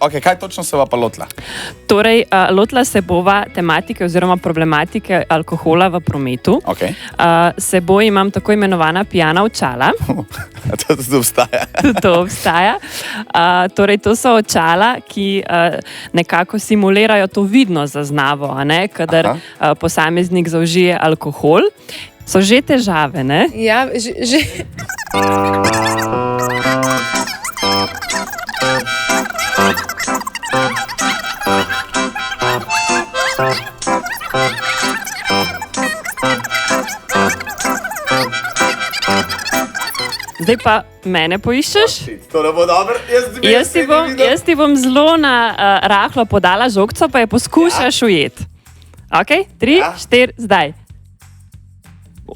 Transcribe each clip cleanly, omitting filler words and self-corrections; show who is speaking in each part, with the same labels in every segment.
Speaker 1: Okay, kaj točno se pa lotila?
Speaker 2: Torej, lotila se bova tematike oziroma problematike alkohola v prometu.
Speaker 1: Okay.
Speaker 2: Seboj imam tako imenovana pijana očala.
Speaker 1: To tudi obstaja.
Speaker 2: To obstaja. Torej, to so očala, ki nekako simulirajo to vidno zaznavo, kadar posameznik zaužije alkohol. So že težave, ne?
Speaker 3: Ja, že.
Speaker 2: Zdaj pa mene poiščeš.
Speaker 1: To ne bo dobro.
Speaker 2: Jaz ti bom zelo na rahlo podala žogco, pa je poskušaš ujeti. Ok, 3, 4, zdaj.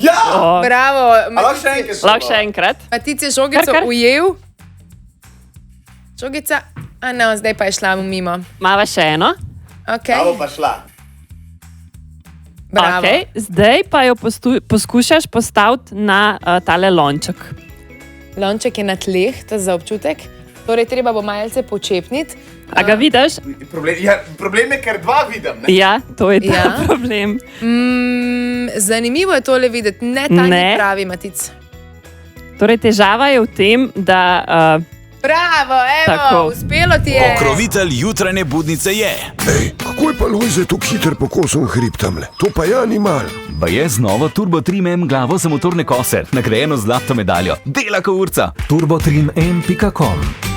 Speaker 1: Ja!
Speaker 3: Bravo.
Speaker 1: Lahko
Speaker 2: še enkrat.
Speaker 3: Matic je žogico ujel. Žogica, zdaj pa je šla mimo.
Speaker 2: Mava še eno.
Speaker 3: Okay.
Speaker 1: Bravo pa šla.
Speaker 3: Bravo.
Speaker 2: Okay. Zdaj pa jo poskušaš postaviti na tale lonček.
Speaker 3: Lonček je na tleh, to je za občutek. Torej, treba bo malce počepniti.
Speaker 2: A ga vidiš?
Speaker 1: Problem je, ker dva vidim. Ne?
Speaker 2: Ja, to je ta problem.
Speaker 3: Zanimivo je tole videti, ne ta ni pravi, Matic.
Speaker 2: Torej, težava je v tem, da...
Speaker 3: Bravo, evo, uspelo ti je.
Speaker 4: Pokrovitelj jutranje budnice je.
Speaker 5: Ej, kako je pa Lojze tako hiter po kosom hrib tamle? To pa je animal.
Speaker 4: Pa je z novo Turbo Trim M glavo za motorne kose, nagrajeno z zlato medaljo. Dela ko urca.
Speaker 6: turbotrimm.com